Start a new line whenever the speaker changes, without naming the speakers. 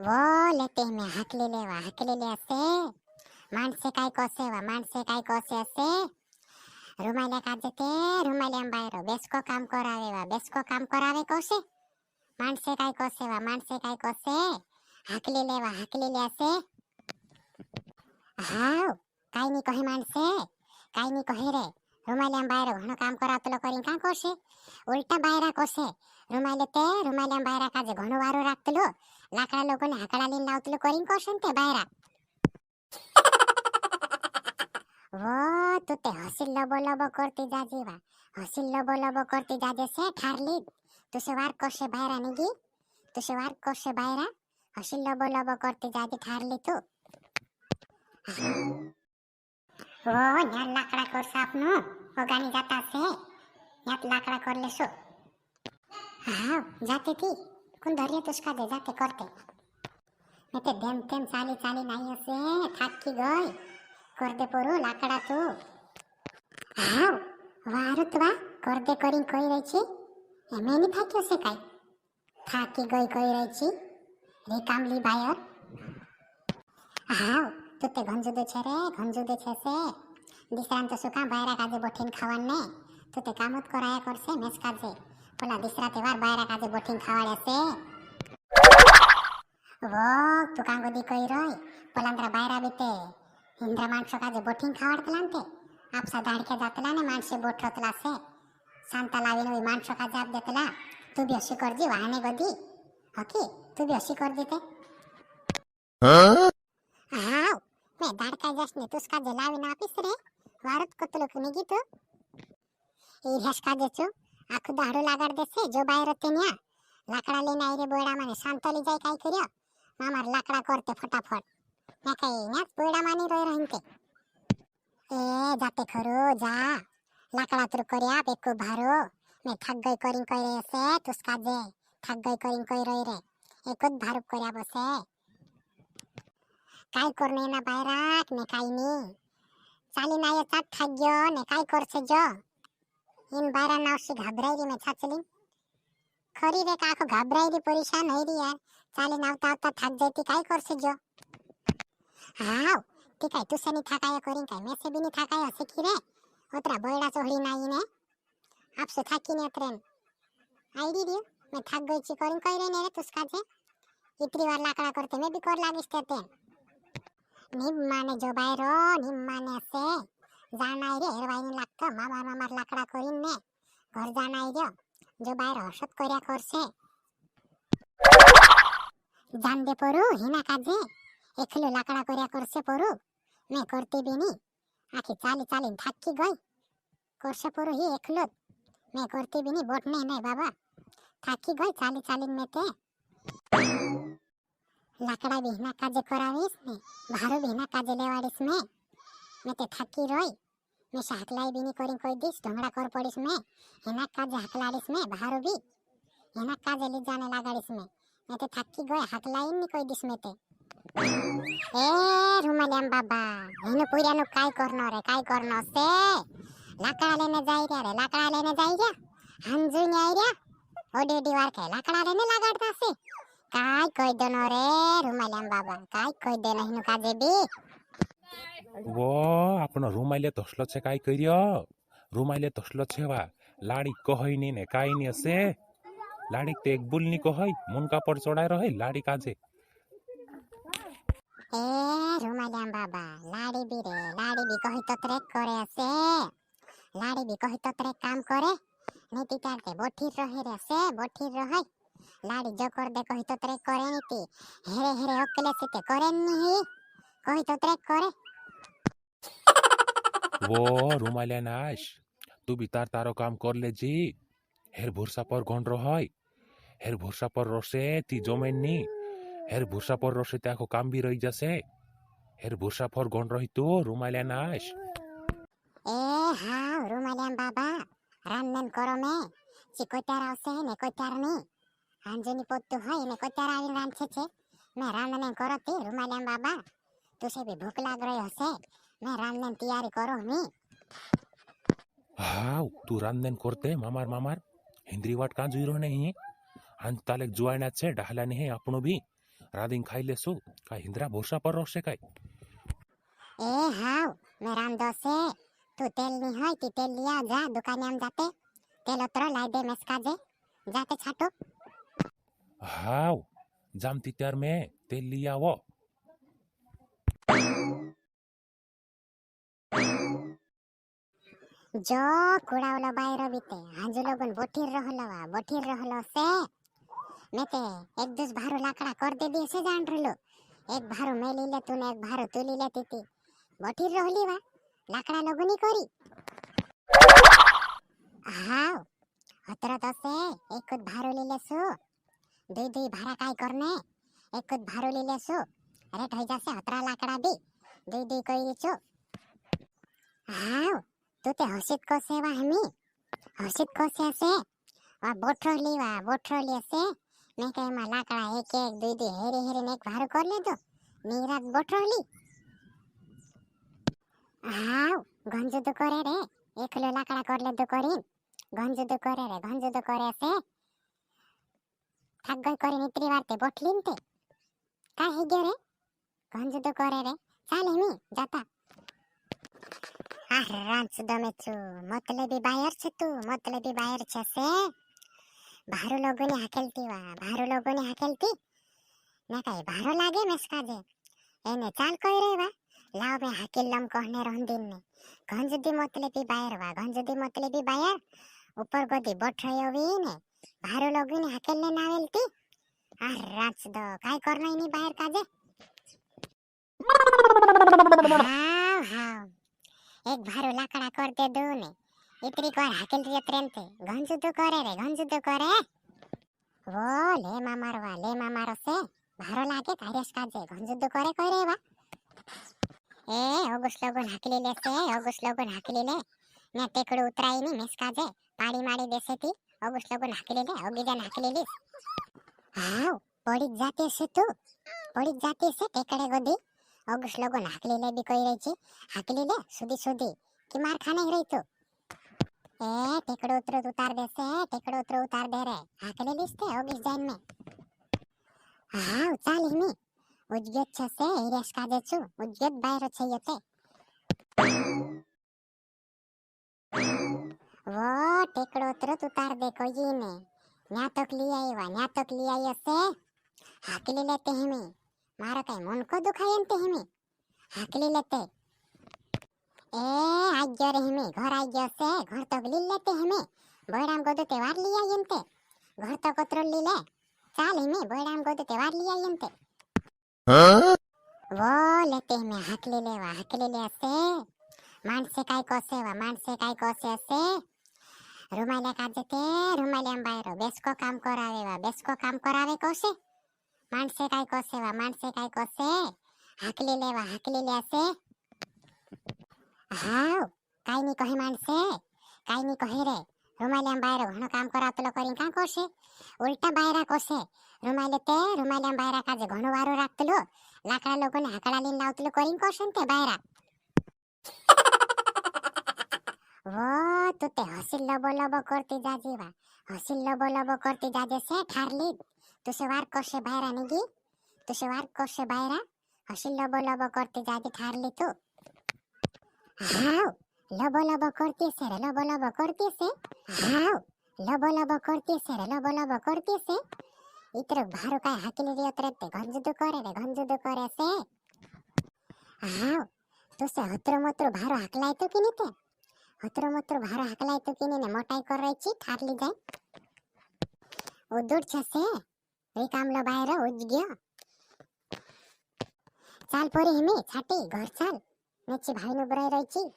वो लेते में हाकलेले असे माणसे काय कोसे असे रुमाल्या काजते रुमाल्या बाहेर बेसको काम करावे कोसे माणसे काय कोसे हाकलेले असे हाव काय नी कहे माणसे काय नी कहे रे रुमाल्या बाहेर घणं काम करातलं करीन का कोसे उलटा बाहेर कोसे रुमाल्या बाहेर काजे घणं वारो राखतलो लाकडा लोकोने हाकडालीन लावतलो करीन कोशन ते बाहेर वो तू ते हसी लबो करती जाजे से ठारली तुसे वार कोसे बाहेर निगी हसी लबो करती जाजे ठारली तू वो न्या लाकडा कोर्स आपनु ओगानी जाता से न्यात लाकडा करले सो हाँ जाते थी कुन धरिए तुसका दे जाते करते मैं ते देम तेम चाली नहीं असे थाकी गई कर दे पोरू लाकडा तू हाँ वारुतवा कर दे करीन कोई रही छी एमे नहीं थाक्यो से काई थाकी गई कोई रही छी रे कामली बायर हाँ तू ते घंजू दे छे से दिसरान तो सुका बायरा काजे बोठीन खावान ने तू ते कामत कराया करसे मेस काजे पोला दिसरा ते वार बायरा काजे बोठीन खावाड़े से वो तू कांगोदी कोई रोय पोलांद्रा बायरा बीते इंद्रा माणसो काजे बोठीन खावाडतलांते आपसा दाडके जातला ने माणसे बोठतला से सांता लावीन माणसो काजे आप देतला तू भी अशी करजी वाहने गोदी ओके तू भी अशी कर देते हाँ मैं दाडका जसने तुसका जे लावीन आपीस रे वारत कोतलो निगी तू ई हेसका देचो आखु दाडो लागाड देसे जो बाहेर ते न्या लाकडा लेने आई रे बोयडा माने शांतली जाय काय कर्यो मामार लाकडा करते फटाफट मैं काय न्याच बोयडा मानी रोय रहनते ए जाते खरो जा लाकडा तुर कर्या पेको भारो मैं थक गई करिन कई रे से तुसका जे थक गई करिन कई रोय रे एकच भारूप कर्या बसे काय करने ना बायराक ने काय नी चाली ना ये चाट थाग्यो ने काय करसे जो इन बायरा नावशी घाबराई री मैं छाचली खरी रे काको घाबराई री परेशान होई री यार चाली नावता आवता थाक जाती काय करसे जो हाव ती काय तुसे नी थाकाय करीन काय मेसे भी नी थाकाय हसे की रे ओतरा बयडा चोहड़ी नाई ने आपसे थाकी ने ट्रेन आई री मैं थाक गई ची करीन कई रे ने रे तुसका जे इतरी वार लाकडा करते मैं भी कर लागिस ते निम्माने जो बायरो निम्माने से जानाय रे हेरवाईनी लागत मामार लाकडा करीन ने घर जानाय रे जो बाहेर हसत कर्या करसे जान दे पोरू हिना काजे एकलो लाकडा कर्या करसे पोरू मैं करते भी नी आखी चाली थाकी गई करसे पोरू ही एकलो मैं करते भी नी बोटने नहीं बाबा थाकी गई चाली में ते लाकडा भी हिना काजे करावीस ने भारो भी हिना काजे लेवाड़ीस मैं ते थाकी रोई मैं हाकलाई भी नी करीन कोई दिस ढोंगड़ा कर पड़ीस में हिना काजे हाकलाड़ीस में भारो भी हिना काजे ले जाने लगाड़ीस मैं ते थाकी गई हाकलाई नी कोई दिस में ते ए रुमालियाम बाबा हिनु पुरियानु काय करनो से लाकडा लेने जाई रे हंजू नी आई रे ओडी वार के लाकडा लेने लगाड़ता से काय कोई देनो रे रुमालियाम बाबा काय कोई देनो हिनु काजे भी
वो आपण रुमाले तसलो छे काय कर्यो रुमाले तसलो छे वा लाडी कहई नी ने काय नी असे लाडी ते एक बुलनी कहई मुनका पर चढ़ाय रहे लाडी काजे
ए रुमालियाम बाबा लाडी भी कही तो त्रेक करे असे लाडी भी कही तो त्रेक काम करे नीति तारते बोठी रहे लाडी जो कर दे कही तो त्रेक करे नीति हेरे अकेले से ते करे नी कही तो त्रेक करे
वो रुमालिया नाश तू भी तारो काम कर ले जी हेर भूरसा पर गण रहय हेर भूरसा पर रोसे ती जमेन नी हेर भूरसा पर रोसे त्याको काम भी रही जसे हेर भूरसा पर गण रही तो रुमालिया नाश
ए हाँ रुमालियाम बाबा रांधन करो में चिकोत्यार आवसे ने कोत्यार नी हांजनी पोत्तु है ने कोत्यार आवी रांधछे छे मैं रांधने करती रुमालियाम बाबा तुसे भी भूख लाग रही हसे मैं रांधने तैयारी करो मी
हाव तू रांधन करते मामार हिंद्री वाट का जुईरो नहीं हांज तालेक जुवायना छे डाहला नहीं आपनो भी રાંધીને ખાઈ લેશું. કાંઈ હિંદરા ભૂસા પર રોશે કાંઈ?
એ હાવ મેં રાંધો છે. તું તેલ ની હોય તી તેલ લઈ આવ જા દુકાને આમ જાતે. તેલ ઉતરો લાઈ દે મેસકાજે જાતે છાટો.
હાવ જામતી ત્યાર મેં તેલ લઈ આવો.
જો કુડાવલો બાયરો બીતે હાંજુ લોગન બોઠીર રહલો છે. મેં તે એક દસ ભારો લાકડા કર દે દી છે જાણ રલો. એક ભારો મેં લઈ લેતું ને એક ભારો તું લઈ લેતી તી. બોઠીર રહલી વા લાકડા લોગની કરી. હાવ હતરો તો છે એક જ ભારો લઈ લેશું. দুই ભારા કાઈ કરને એક જ ભારો લઈ લેશું. અરે થઈ જશે હતરા લાકડા બી দুই કરી છો. હાવ તું તે હસીત કોસે વા હમી હસીત કોસે છે વા બોઠરો લેશે. મેં કે એમાં લાકડા એક એક দুই હેરી ને એક ભારો કર લેજો નીરાત બોઠરો લી. હાવ ગંજુદ કરે રે એકલો લાકડા કર લેજો કરીને ગંજુદ કરે છે. થાક ગઈ કરીને ઇતરી વાર તે બોઠલી ને તે કા હી ગયો રે ગંજુદ કરે રે. ચાલ હેમી જાતા. આ રાંચ દમે છું મતલબી બાયર છે તું મતલબી બાયર છે સે. ભારો લોગોને હાકેલતી ના કઈ ભારો લાગે મેસકાજે એને ચાલ કઈ રે વા લાવ મે હાકેલ લમ કહને રોંદીન ને ગંજદી મતલબી બાયર ઉપર ગોદી બોઠયો વી ને ભારો લોગોને હાકેલ ને નાવેલતી. આ રાંચ દો કાઈ કરનાઈ ની બાયર કાજે. હાવ એક ભારો લાકડા કર દે દો ને ઇતરી વાર હાકેલ રે પ્રેમતે ગંજુદ કરે. વો લે મારો છે ભારો લાગે તારેસ કાજે ગંજુદ કરે કઈ રે વા. એ ઓગસ્ટ લોગન હાકલી લે ને ટેકડું ઉતરાઈ ની મેસ કાજે પાડી માડી દેસે તી ઓગસ્ટ લોગન હાકલી લે ઓગીજાન હાકલી લી. હાવ પડી જાતી છે ટેકડે ગોદી ઓગસ્ટ લોગન હાકલી લે બી કઈ રહી છે. હાકલી લે સુધી કે માર ખાને રહી તું. એ ટેકડો ઉતરો ઉતાર દે રે હાકલી લીસ તે ઓગીસ જાન મે. હાવ ચાલ હિમી ઉજગત છે હિરેશ કાજે છું ઉજગત બાયરો છે યતે. વો ટેકડો ઉતરો ઉતાર દે કોઈ ને ન્યાતક લઈ આવ્યા છે. હાકલી લેતે હિમી મારો કઈ મન કો દુખાય એમ તે હિમી હાકલી લેતે. એ આગ્યો રે હિમી ઘર આગ્યો છે ઘર તો લીલ લેતે હિમી બોયરામ ગોદો તે વાર લઈ આવી એમ તે ઘર તો કોતરો લી લે. ચાલ હિમી બોયરામ ગોદો તે વાર લઈ આવી એમ તે. વો લેતે હિમી હાકલી લે છે. માણસે કાઈ કોસે છે. રૂમાલે કાજે તે રૂમાલે આમ બાયરો બેસકો કામ કરાવે કોસે. માણસે કાઈ કોસે હાકલી લે છે. હાવ કાઈ ની કહે માણસે કાઈ ની કહે રે રૂમાલે આમ બાયરો ઘણો કામ કરાવતલો કરીને કાં કોસે ઉલટા બાયરા કોસે. રૂમાલે આમ બાયરા કાજે ઘણો વારો રાખતલો લાકડા લોકોને હાકડા લઈને લાવતલો કરીને કોસે ને તે બાયરા. વો તું તે હસી લબો કરતી જાજે છે ઠારલી તું સે વાર કોસે બાયરા નીગી હસી લબો કરતી જાજે ઠારલી તું. હાવ લબો કરતી છે. ઇતરો ભારો કાઈ હાકલી રહ્યો તરત ગંજુદ કરે છે. હાવ તું સે હતરો મતરો ભારો હાકલાય તો કે નીતે ને મોટાઈ કર રહી છી ઠારલી જાય. ઉદુડ છે રીકામલો બાયરો ઉજ ગયો. ચાલ પોરી હિમી છાટી ઘર ચાલ નેચી ભાઈ નું બરાઈ રહી છી.